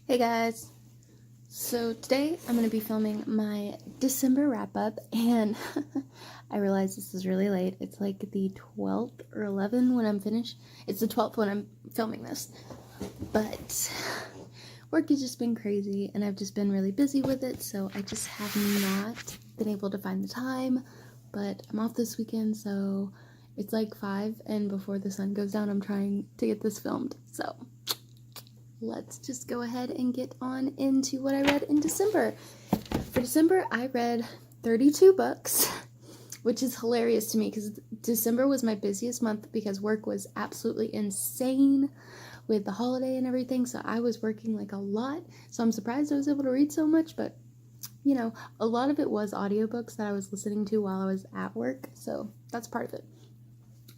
Hey guys, so today I'm going to be filming my December wrap up, and I realize this is really late. It's like the 12th or 11th when I'm finished. It's the 12th when I'm filming this, but work has just been crazy and I've just been really busy with it, so I just have not been able to find the time. But I'm off this weekend, so it's like 5, and before the sun goes down I'm trying to get this filmed, so let's just go ahead and get on into what I read in December. For December, I read 32 books, which is hilarious to me because December was my busiest month because work was absolutely insane with the holiday and everything, so I was working like a lot. So I'm surprised I was able to read so much, but you know, a lot of it was audiobooks that I was listening to while I was at work, so that's part of it.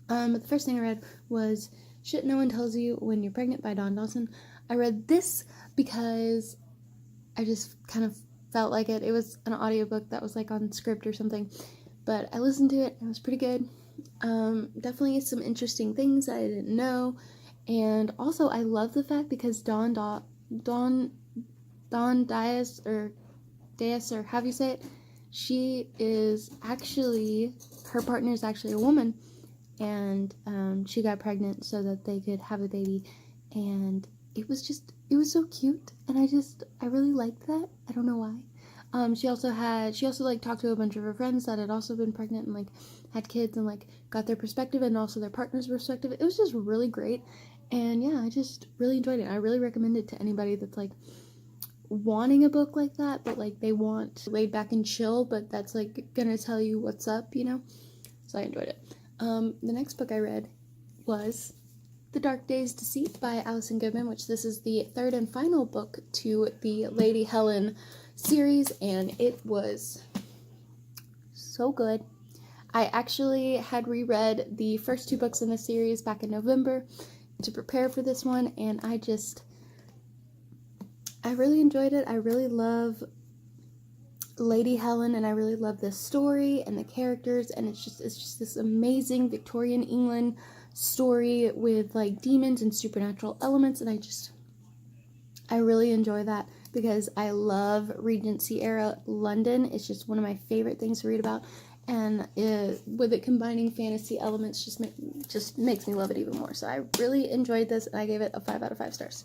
The first thing I read was Shit No One Tells You When You're Pregnant by Dawn Dawson. I read this because I just kind of felt like it. It was an audiobook that was like on script or something, but I listened to it and it was pretty good. Definitely some interesting things that I didn't know, and also I love the fact because Dawn Dias or how do you say it? She is actually, her partner is actually a woman, and she got pregnant so that they could have a baby, and it was so cute, and I really liked that. I don't know why. She also like talked to a bunch of her friends that had also been pregnant and like had kids and like got their perspective and also their partner's perspective. It was just really great, and yeah, I just really enjoyed it. I really recommend it to anybody that's like wanting a book like that, but like they want laid back and chill, but that's like gonna tell you what's up, you know? So I enjoyed it. The next book I read was The Dark Day's Deceit by Alison Goodman, which this is the third and final book to the Lady Helen series, and it was so good. I actually had reread the first two books in the series back in November to prepare for this one, and I really enjoyed it. I really love Lady Helen, and I really love this story and the characters, and it's just this amazing Victorian England story with like demons and supernatural elements, and I really enjoy that because I love Regency era London. It's just one of my favorite things to read about, and with it combining fantasy elements just makes me love it even more. So I really enjoyed this, and I gave it a 5 out of 5 stars.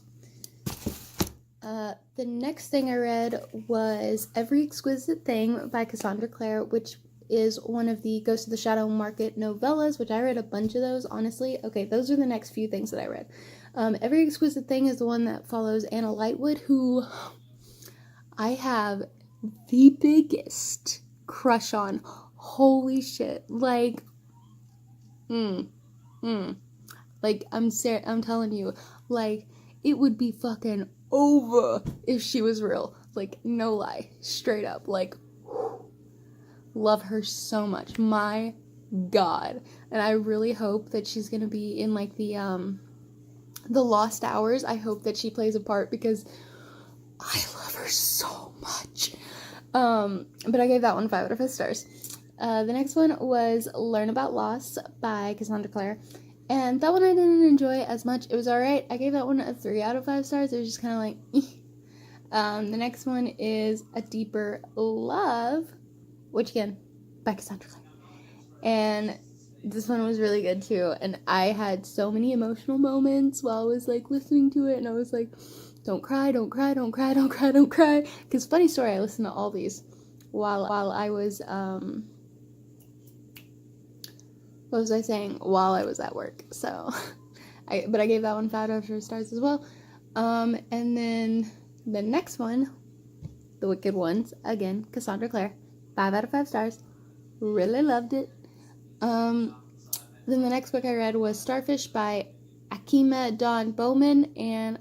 The next thing I read was Every Exquisite Thing by Cassandra Clare, which is one of the Ghost of the Shadow Market novellas, which I read a bunch of those, honestly. Okay, those are the next few things that I read. Every Exquisite Thing is the one that follows Anna Lightwood, who I have the biggest crush on. Holy shit. Like, like, I'm telling you, like, it would be fucking over if she was real. Like, no lie. Straight up. Like, love her so much. My god. And I really hope that she's gonna be in, like, the Lost Hours. I hope that she plays a part because I love her so much. But I gave that one 5 out of 5 stars. The next one was Learn About Loss by Cassandra Clare. And that one I didn't enjoy as much. It was alright. I gave that one a 3 out of 5 stars. It was just kind of like, the next one is A Deeper Love, which again, by Cassandra Clare. And this one was really good too. And I had so many emotional moments while I was like listening to it. And I was like, don't cry, don't cry, don't cry, don't cry, don't cry. Because funny story, I listened to all these while I was, what was I saying? While I was at work. So, but I gave that one 5 out of 5 stars as well. And then the next one, The Wicked Ones, again, Cassandra Clare, 5 out of 5 stars. Really loved it. Then the next book I read was Starfish by Akima Dawn Bowman, and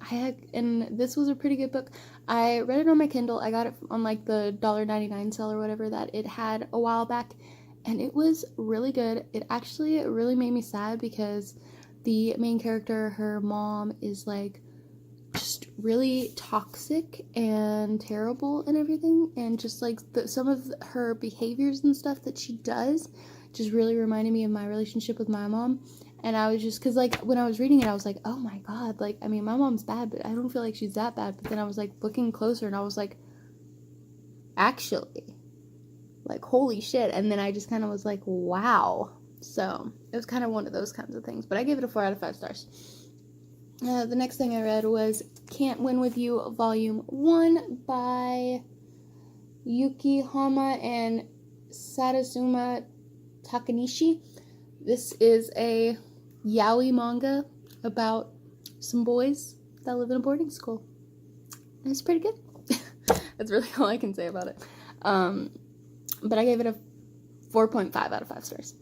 this was a pretty good book. I read it on my Kindle. I got it on like the $1.99 sale or whatever that it had a while back, and it was really good. It actually really made me sad because the main character, her mom, is like just really toxic and terrible and everything, and just like some of her behaviors and stuff that she does just really reminded me of my relationship with my mom. And I was just, because, like, when I was reading it, I was like, oh my god, like, I mean, my mom's bad, but I don't feel like she's that bad. But then I was, like, looking closer, and I was like, actually, like, holy shit. And then I just kind of was like, wow. So, it was kind of one of those kinds of things. But I gave it a 4 out of 5 stars. The next thing I read was Can't Win With You, Volume 1 by Yuki Hama and Satsuma Takanishi. This is a yaoi manga about some boys that live in a boarding school. And it's pretty good. That's really all I can say about it. But I gave it a 4.5 out of 5 stars.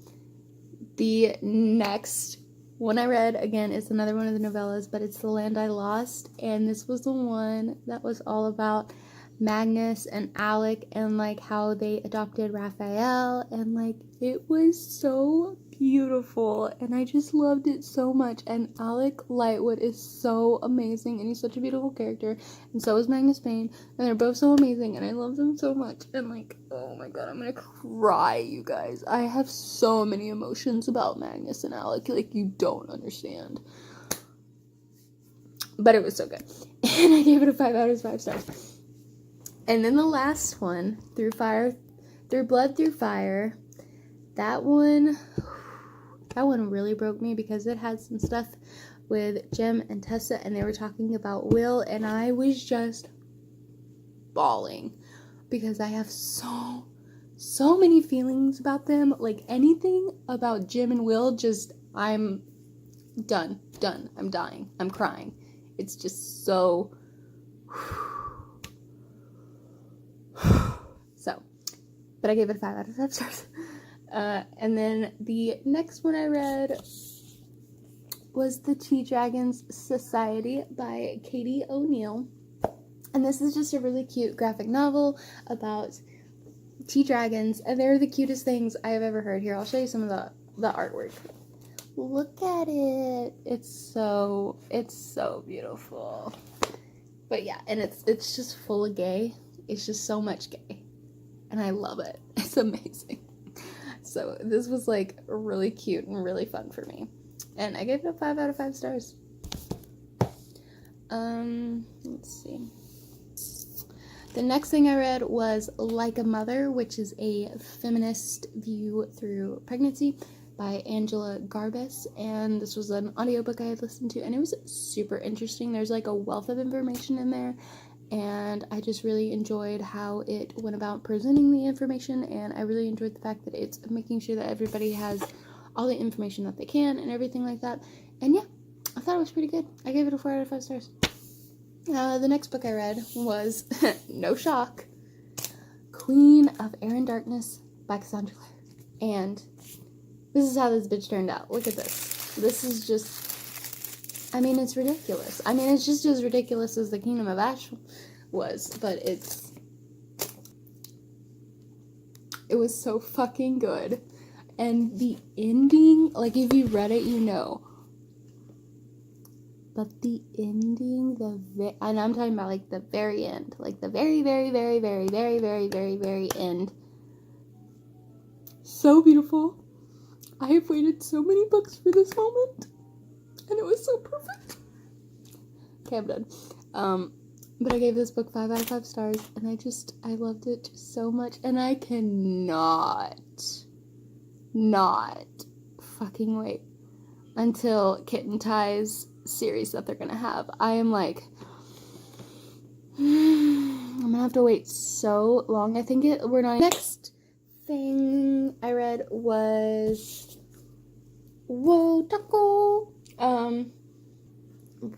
The next one I read, again, is another one of the novellas, but it's The Land I Lost. And this was the one that was all about Magnus and Alec and, like, how they adopted Raphael. And, like, it was so beautiful, and I just loved it so much. And Alec Lightwood is so amazing, and he's such a beautiful character, and so is Magnus Payne, and they're both so amazing, and I love them so much. And, like, oh my god, I'm gonna cry, you guys. I have so many emotions about Magnus and Alec, like, you don't understand. But it was so good, and I gave it a 5 out of 5 stars. And then the last one, Through Blood Through Fire, that one really broke me, because it had some stuff with Jem and Tessa, and they were talking about Will, and I was just bawling, because I have so many feelings about them. Like, anything about Jem and Will, just, I'm done, I'm dying, I'm crying. It's just so but I gave it a 5 out of 5 stars. And then the next one I read was The Tea Dragons Society by Katie O'Neill. And this is just a really cute graphic novel about tea dragons, and they're the cutest things I have ever heard. Here, I'll show you some of the artwork. Look at it. It's so beautiful. But yeah, and it's just full of gay. It's just so much gay. And I love it. It's amazing. So this was, like, really cute and really fun for me. And I gave it a 5 out of 5 stars. Let's see. The next thing I read was Like a Mother, which is a feminist view through pregnancy by Angela Garbus. And this was an audiobook I had listened to, and it was super interesting. There's, like, a wealth of information in there. And I just really enjoyed how it went about presenting the information, and I really enjoyed the fact that it's making sure that everybody has all the information that they can and everything like that. And yeah, I thought it was pretty good. I gave it a 4 out of 5 stars. The next book I read was, no shock, Queen of Air and Darkness by Cassandra Clare. And this is how this bitch turned out. Look at this. This is just, I mean, it's ridiculous. I mean, it's just as ridiculous as the Kingdom of Ash was, but it was so fucking good. And the ending, like, if you read it, you know. But the ending, and I'm talking about, like, the very end, like, the very, very, very, very, very, very, very, very end. So beautiful. I have waited so many books for this moment. And it was so perfect. Okay, I'm done. But I gave this book 5 out of 5 stars, and I loved it so much, and I cannot fucking wait until Kitten Tie's series that they're gonna have. I am like, I'm gonna have to wait so long. I think we're not. Next thing I read was Wotaku.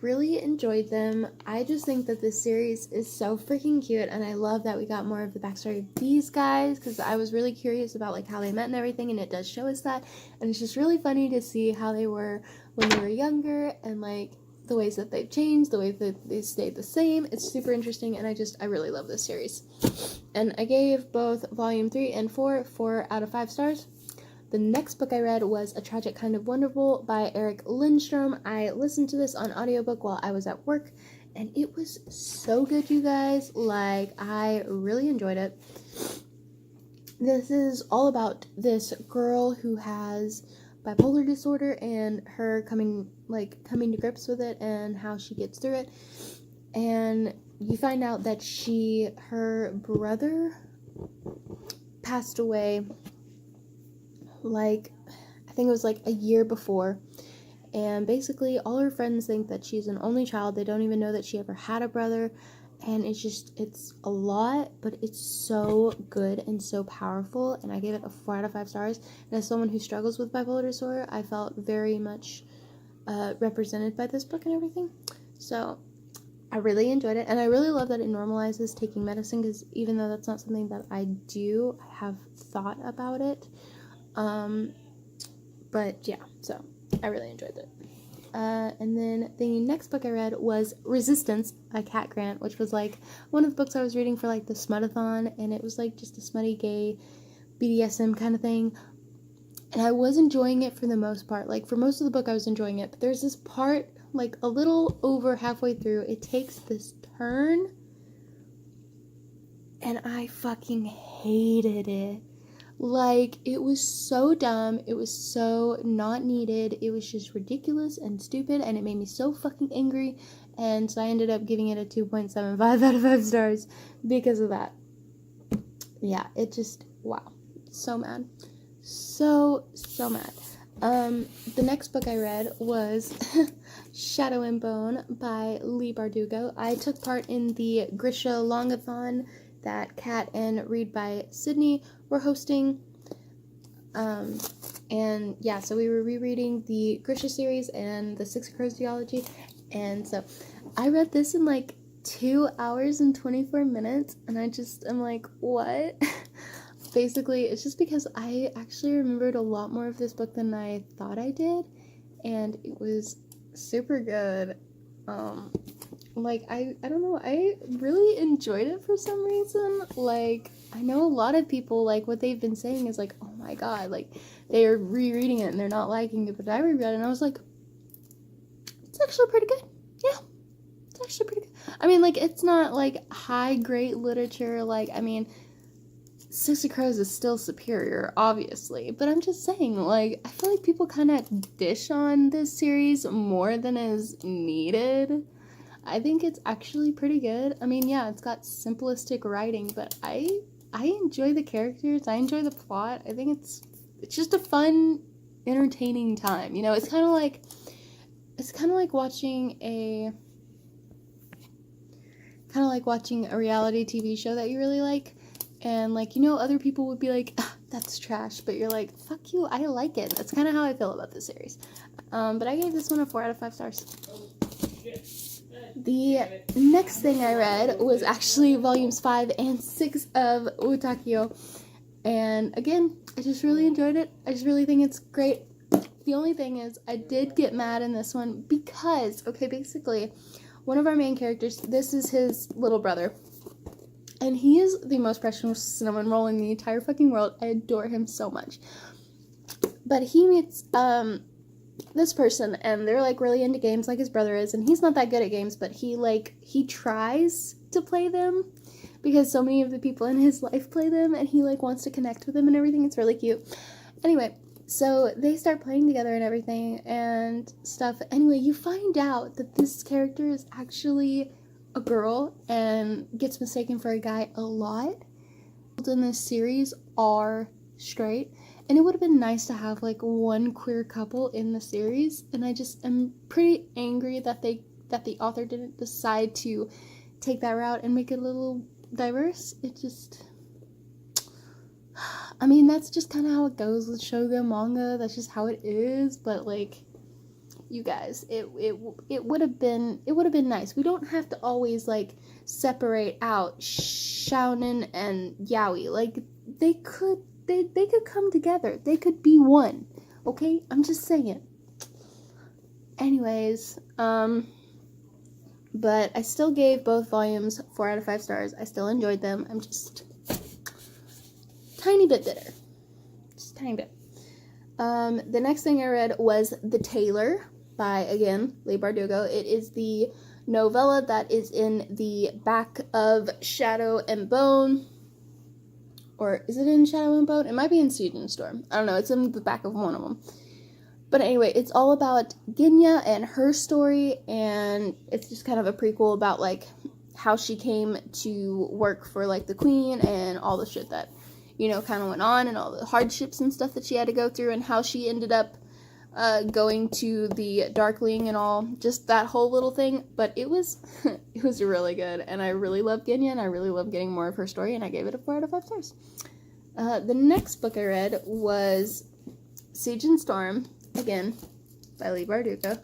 Really enjoyed them. I just think that this series is so freaking cute, and I love that we got more of the backstory of these guys, because I was really curious about, like, how they met and everything, and it does show us that, and it's just really funny to see how they were when they were younger, and, like, the ways that they've changed, the way that they stayed the same. It's super interesting, and I really love this series. And I gave both volume 3 and 4 out of 5 stars. The next book I read was A Tragic Kind of Wonderful by Eric Lindstrom. I listened to this on audiobook while I was at work, and it was so good, you guys. Like, I really enjoyed it. This is all about this girl who has bipolar disorder and her coming to grips with it and how she gets through it. And you find out that her brother passed away, like, I think it was like a year before. And basically all her friends think that she's an only child. They don't even know that she ever had a brother. And it's a lot, but it's so good and so powerful. And I gave it a 4 out of 5 stars. And as someone who struggles with bipolar disorder, I felt very much represented by this book and everything. So I really enjoyed it. And I really love that it normalizes taking medicine, because even though that's not something that I do, I have thought about it. But yeah, so I really enjoyed it. And then the next book I read was Resistance by Kat Grant, which was like one of the books I was reading for like the Smutathon, and it was like just a smutty gay BDSM kind of thing. And I was enjoying it for the most part. Like, for most of the book I was enjoying it, but there's this part, like a little over halfway through, it takes this turn, and I fucking hated it. Like, it was so dumb, it was so not needed, it was just ridiculous and stupid, and it made me so fucking angry, and so I ended up giving it a 2.75 out of 5 stars because of that. Yeah, it just, wow, so mad. So mad. The next book I read was Shadow and Bone by Leigh Bardugo. I took part in the Grisha Longathon that Kat and Read by Sydney were hosting. And yeah, so we were rereading the Grisha series and the Six of Crows duology. And so I read this in like 2 hours and 24 minutes, and I'm like, what? Basically, it's just because I actually remembered a lot more of this book than I thought I did, and it was super good. Like, I don't know, I really enjoyed it for some reason. Like, I know a lot of people, like, what they've been saying is like, oh my god, like, they're rereading it and they're not liking it, but I reread it and I was like, it's actually pretty good. Yeah, it's actually pretty good. I mean, like, it's not, like, high grade literature, like, I mean, Six of Crows is still superior, obviously, but I'm just saying, like, I feel like people kind of dish on this series more than is needed. I think it's actually pretty good. I mean, yeah, it's got simplistic writing, but I enjoy the characters, I enjoy the plot. I think it's just a fun, entertaining time, you know? It's kind of like watching a reality TV show that you really like. And, like, you know, other people would be like, ah, that's trash, but you're like, fuck you, I like it. That's kind of how I feel about this series. But I gave this one a 4 out of 5 stars. The next thing I read was actually volumes 5 and 6 of Utakio. And again, I just really enjoyed it. I just really think it's great. The only thing is, I did get mad in this one because, okay, basically, one of our main characters, this is his little brother. And he is the most precious cinnamon roll in the entire fucking world. I adore him so much. But he meets this person, and they're like really into games like his brother is, and he's not that good at games, but he tries to play them because so many of the people in his life play them, and he like wants to connect with them and everything. It's really cute. Anyway, so they start playing together and everything and stuff. Anyway, you find out that this character is actually a girl and gets mistaken for a guy a lot. In this series are straight, and it would have been nice to have like one queer couple in the series, and I just am pretty angry that the author didn't decide to take that route and make it a little diverse. It just, I mean, that's just kind of how it goes with shoujo manga. That's just how it is. But like, you guys, it would have been nice. We don't have to always like separate out shounen and yaoi. Like, they could come together. They could be one. Okay, I'm just saying. Anyways, but I still gave both volumes 4 out of 5 stars. I still enjoyed them. I'm just tiny bit bitter. Just tiny bit. The next thing I read was The Tailor by, again, Leigh Bardugo. It is the novella that is in the back of Shadow and Bone. Or is it in Shadow and Bone? It might be in Seed and Storm. I don't know. It's in the back of one of them. But anyway, it's all about Genya and her story, and it's just kind of a prequel about, like, how she came to work for, like, the queen and all the shit that, you know, kind of went on, and all the hardships and stuff that she had to go through, and how she ended up going to the Darkling and all, just that whole little thing. But it was it was really good, and I really love Genya, and I really love getting more of her story, and I gave it a 4 out of 5 stars. The next book I read was Siege and Storm, again, by Leigh Bardugo.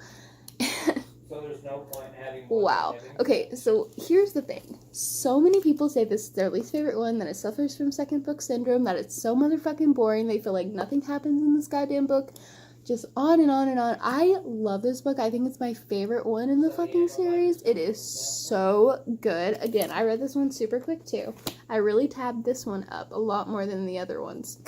So there's no point adding one. Wow. Okay, so here's the thing. So many people say this is their least favorite one, that it suffers from second book syndrome, that it's so motherfucking boring, they feel like nothing happens in this goddamn book, just on and on and on. I love this book. I think it's my favorite one in the fucking series. It is so good. Again, I read this one super quick too. I really tabbed this one up a lot more than the other ones.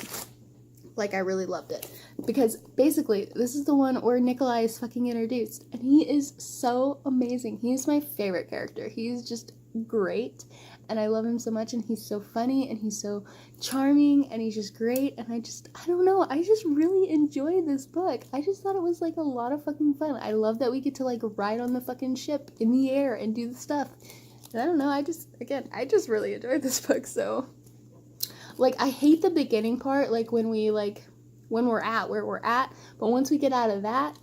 Like, I really loved it. Because, basically, this is the one where Nikolai is fucking introduced. And he is so amazing. He's my favorite character. He's just great. And I love him so much. And he's so funny. And he's so charming. And he's just great. And I don't know. I just really enjoyed this book. I just thought it was, like, a lot of fucking fun. I love that we get to, like, ride on the fucking ship in the air and do the stuff. And I don't know. I just really enjoyed this book, so... Like, I hate the beginning part, like, when we're at where we're at, but once we get out of that,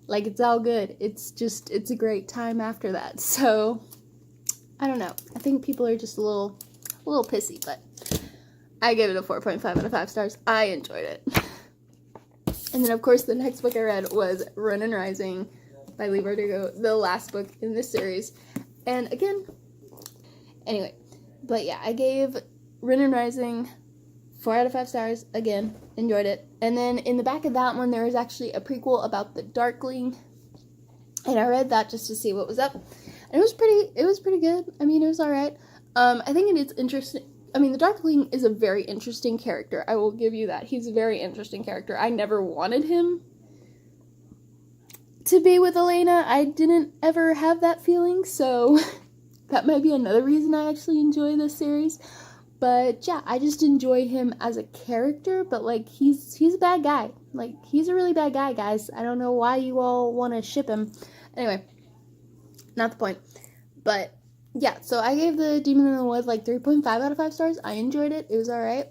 like, it's all good. It's a great time after that. So, I don't know. I think people are just a little pissy, but I gave it a 4.5 out of 5 stars. I enjoyed it. And then, of course, the next book I read was Ronin Rising by Leigh Bardugo, the last book in this series. And again, anyway, but yeah, I gave Ronin Rising 4 out of 5 stars. Again, enjoyed it. And then in the back of that one, there is actually a prequel about the Darkling. And I read that just to see what was up. And it was pretty good. I mean, it was alright. I think it's interesting. I mean, the Darkling is a very interesting character. I will give you that. He's a very interesting character. I never wanted him to be with Elena. I didn't ever have that feeling, so that might be another reason I actually enjoy this series. But yeah, I just enjoy him as a character, but like he's a bad guy. Like, he's a really bad guy, guys. I don't know why you all want to ship him. Anyway, not the point. But yeah, so I gave the Demon in the Wood like 3.5 out of 5 stars. I enjoyed it. It was alright.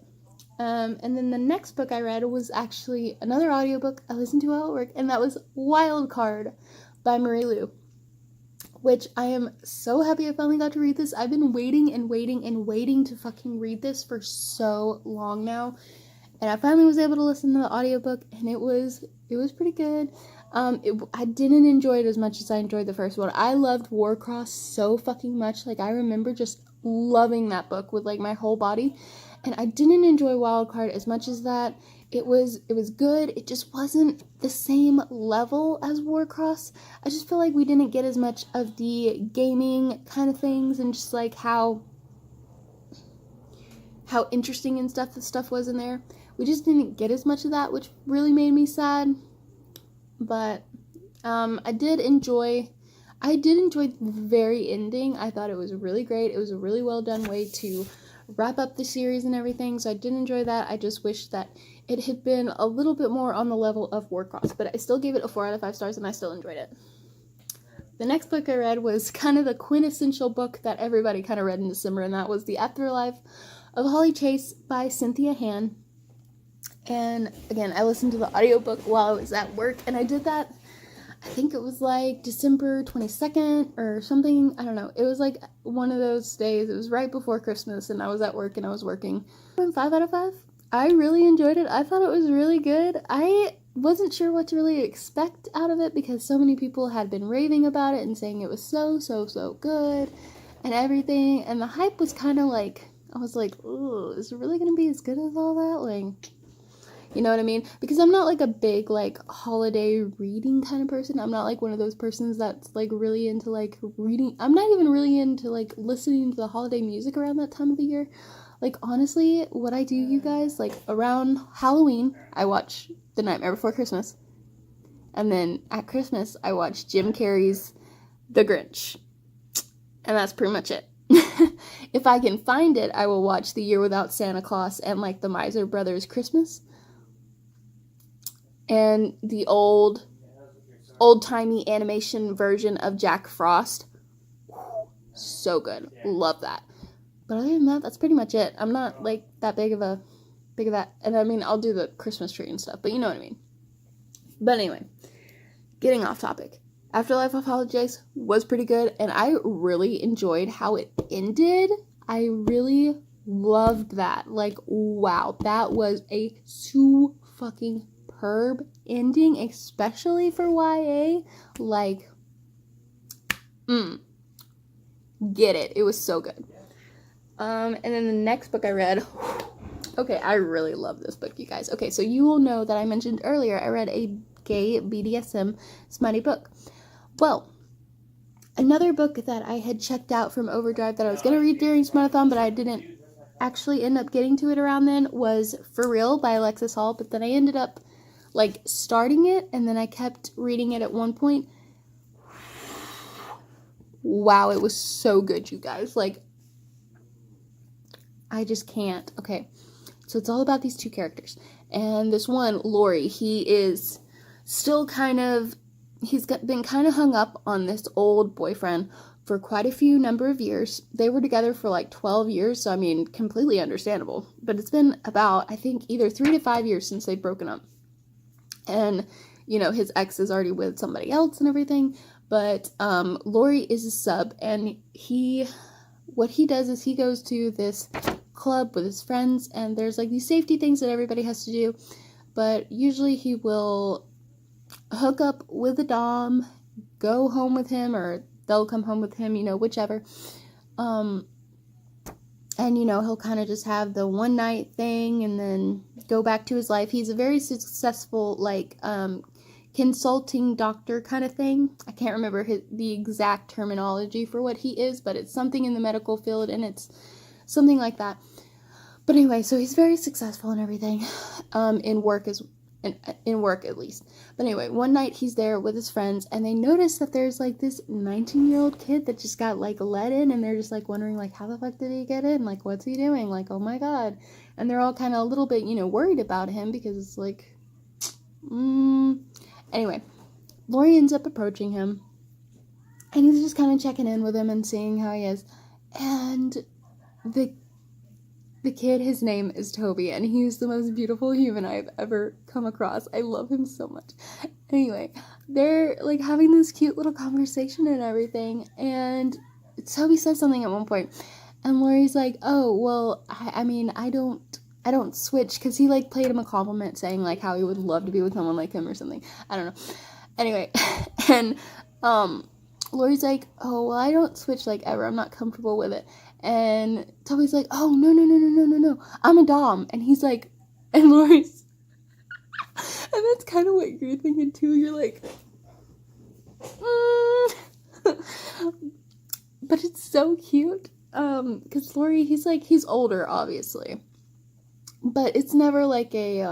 And then the next book I read was actually another audiobook I listened to while at work, and that was Wild Card by Marie Lu. Which I am so happy I finally got to read this. I've been waiting and waiting and waiting to fucking read this for so long now. And I finally was able to listen to the audiobook, and it was pretty good. I didn't enjoy it as much as I enjoyed the first one. I loved Warcross so fucking much. Like, I remember just loving that book with like my whole body. And I didn't enjoy Wildcard as much as that. It was good. It just wasn't the same level as Warcross. I just feel like we didn't get as much of the gaming kind of things, and just like how interesting and stuff the stuff was in there. We just didn't get as much of that, which really made me sad. But I did enjoy the very ending. I thought it was really great. It was a really well done way to wrap up the series and everything, so I did enjoy that. I just wish that it had been a little bit more on the level of Warcross, but I still gave it a 4 out of 5 stars, and I still enjoyed it. The next book I read was kind of the quintessential book that everybody kind of read in December, and that was The Afterlife of Holly Chase by Cynthia Han. And again, I listened to the audiobook while I was at work, and I did that, I think it was like December 22nd or something. I don't know. It was like one of those days. It was right before Christmas, and I was at work and I was working. 5 out of 5. I really enjoyed it. I thought it was really good. I wasn't sure what to really expect out of it because so many people had been raving about it and saying it was so good and everything. And the hype was kind of like, I was like, ooh, is it really going to be as good as all that? Like, you know what I mean? Because I'm not like a big like holiday reading kind of person. I'm not like one of those persons that's like really into like reading. I'm not even really into like listening to the holiday music around that time of the year. Like, honestly, what I do, you guys, like around Halloween, I watch The Nightmare Before Christmas. And then at Christmas, I watch Jim Carrey's The Grinch. And that's pretty much it. If I can find it, I will watch The Year Without Santa Claus and like The Miser Brothers Christmas. and the old-timey animation version of Jack Frost. So good. Love that. But other than that, that's pretty much it. I'm not like that big of that. And I mean, I'll do the Christmas tree and stuff, but you know what I mean. But anyway, getting off topic. Afterlife of Holidays was pretty good, and I really enjoyed how it ended. I really loved that. Like, wow, that was a so fucking superb ending, especially for YA. Like, get it. It was so good. And then the next book I read, okay, I really love this book, you guys. Okay, so you will know that I mentioned earlier I read a gay BDSM smutty book. Well, another book that I had checked out from Overdrive that I was going to read during Smuttathon, but I didn't actually end up getting to it around then, was For Real by Alexis Hall, but then I ended up, like, starting it, and then I kept reading it at one point. Wow, it was so good, you guys. Like, I just can't. Okay, so it's all about these two characters, and this one, Laurie, he is still he's been kind of hung up on this old boyfriend for quite a few number of years. They were together for like 12 years, so I mean, completely understandable. But it's been about, I think, either 3 to 5 years since they've broken up. And, you know, his ex is already with somebody else and everything. But Laurie is a sub, and what he does is he goes to this club with his friends, and there's like these safety things that everybody has to do. But usually he will hook up with a dom, go home with him, or they'll come home with him, you know, whichever. And, you know, he'll kind of just have the one night thing and then go back to his life. He's a very successful, like, consulting doctor kind of thing. I can't remember the exact terminology for what he is, but it's something in the medical field, and it's something like that. But anyway, so he's very successful and everything, in work at least. But anyway, one night he's there with his friends, and they notice that there's like this 19-year-old kid that just got like let in, and they're just like wondering like, how the fuck did he get in? Like, what's he doing? Like, oh my god. And they're all kind of a little bit, you know, worried about him because it's like, Anyway, Laurie ends up approaching him, and he's just kind of checking in with him and seeing how he is. And the kid, his name is Toby, and he's the most beautiful human I've ever come across. I love him so much. Anyway, they're like having this cute little conversation and everything, and Toby says something at one point, and Laurie's like, oh, well, I mean, I don't switch, because he like played him a compliment saying like how he would love to be with someone like him or something. I don't know. Anyway, and Laurie's like, oh, well, I don't switch like ever. I'm not comfortable with it. And Toby's like, oh, no, I'm a dom. And he's like, and Laurie's, and that's kind of what you're thinking too. You're like, but it's so cute. Because Laurie, he's older, obviously. But it's never like it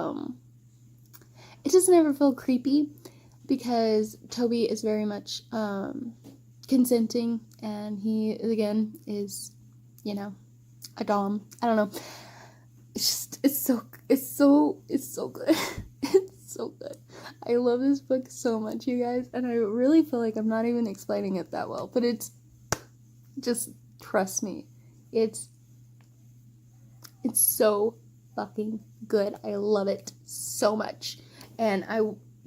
doesn't ever feel creepy, because Toby is very much, consenting, and he, again, is, you know, a dom. I don't know. It's so good. It's so good. I love this book so much, you guys, and I really feel like I'm not even explaining it that well, but it's, just trust me. It's so fucking good. I love it so much. And I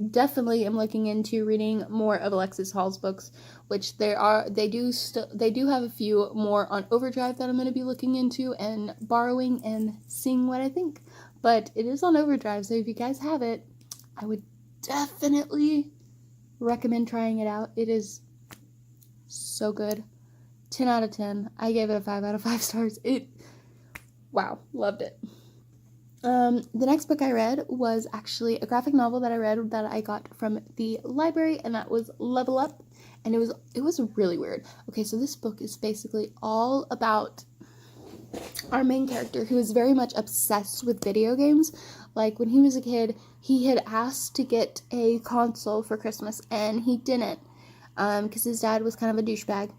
definitely am looking into reading more of Alexis Hall's books, which they do have a few more on Overdrive that I'm going to be looking into and borrowing and seeing what I think. But it is on Overdrive, so if you guys have it, I would definitely recommend trying it out. It is so good. 10 out of 10. I gave it a 5 out of 5 stars. Wow, loved it. The next book I read was actually a graphic novel that I read that I got from the library, and that was Level Up, and it was really weird. Okay, so this book is basically all about our main character, who is very much obsessed with video games. Like, when he was a kid, he had asked to get a console for Christmas, and he didn't, because his dad was kind of a douchebag.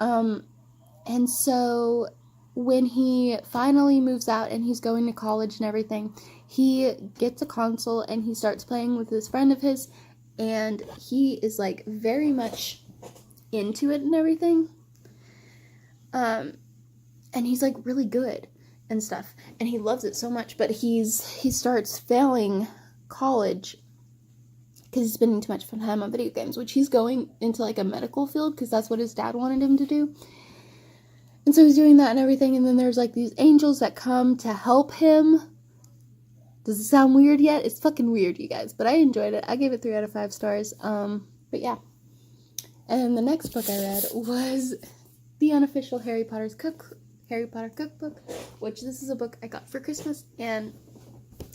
And so when he finally moves out and he's going to college and everything, he gets a console and he starts playing with this friend of his, and he is like very much into it and everything. And he's like really good and stuff, and he loves it so much, but he starts failing college because he's spending too much time on video games, which he's going into like a medical field because that's what his dad wanted him to do. And so he's doing that and everything, and then there's like these angels that come to help him. Does it sound weird yet? It's fucking weird, you guys, but I enjoyed it. I gave it 3 out of 5 stars. But yeah. And the next book I read was the unofficial Harry Potter Cookbook, which this is a book I got for Christmas, and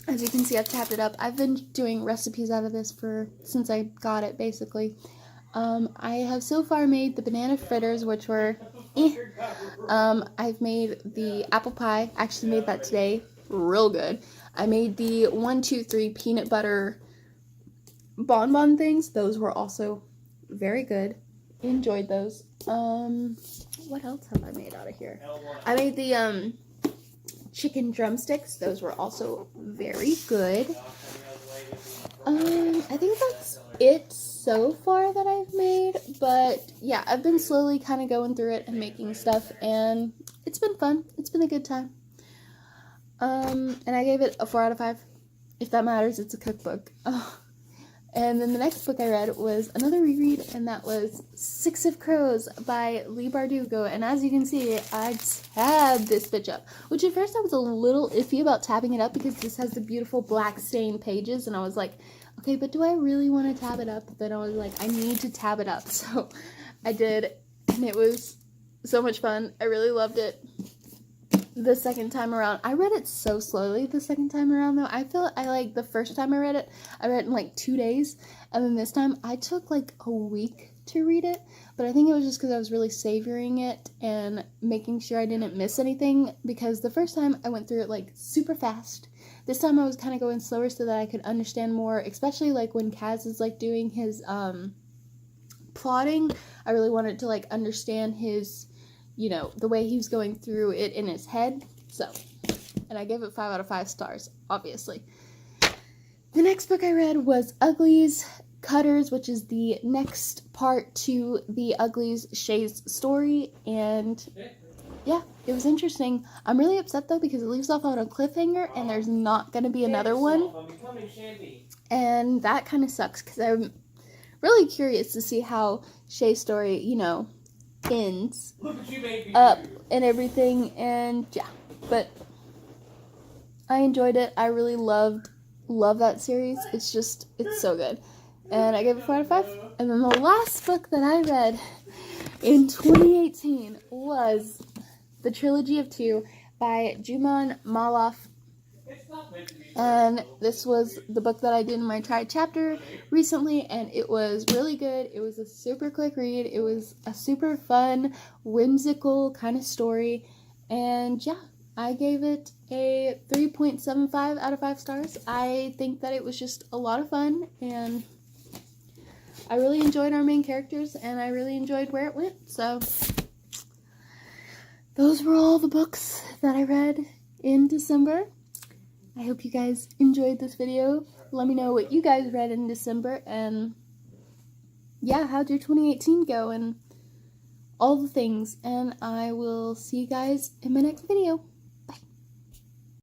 as you can see, I've tabbed it up. I've been doing recipes out of this since I got it, basically. I have so far made the banana fritters, which were I've made the apple pie. Actually made that today. Real good. I made the 1, 2, 3 peanut butter bonbon things. Those were also very good. Enjoyed those. What else have I made out of here? I made the chicken drumsticks. Those were also very good. I think that's it so far that I've made, but yeah, I've been slowly kind of going through it and making stuff, and it's been fun. It's been a good time. And I gave it a 4 out of 5. If that matters, it's a cookbook. Oh. And then the next book I read was another reread, and that was Six of Crows by Leigh Bardugo. And as you can see, I tabbed this bitch up, which at first I was a little iffy about tabbing it up because this has the beautiful black stained pages, and I was like, okay, but do I really want to tab it up? But then I was like, I need to tab it up. So I did, and it was so much fun. I really loved it. The second time around, I read it so slowly the second time around, though. I feel the first time I read it in like 2 days, and then this time I took like a week to read it, but I think it was just because I was really savoring it and making sure I didn't miss anything, because the first time I went through it like super fast. This time I was kind of going slower so that I could understand more, especially like when Kaz is like doing his plotting. I really wanted to like understand his, the way he was going through it in his head. So, and I gave it 5 out of 5 stars, obviously. The next book I read was Uglies Cutters, which is the next part to the Uglies Shay's story, and yeah, it was interesting. I'm really upset though because it leaves off on a cliffhanger and there's not going to be another one, and that kind of sucks because I'm really curious to see how Shay's story, ends up and everything, and yeah, but I enjoyed it. I really love that series. It's so good, and I gave it 4 out of 5. And then the last book that I read in 2018 was The Trilogy of Two by Juman Malouf. And this was the book that I did in my tried chapter recently, and it was really good. It was a super quick read. It was a super fun, whimsical kind of story, and yeah, I gave it a 3.75 out of 5 stars. I think that it was just a lot of fun, and I really enjoyed our main characters, and I really enjoyed where it went. So those were all the books that I read in December. I hope you guys enjoyed this video. Let me know what you guys read in December, and yeah, how'd your 2018 go, and all the things, and I will see you guys in my next video.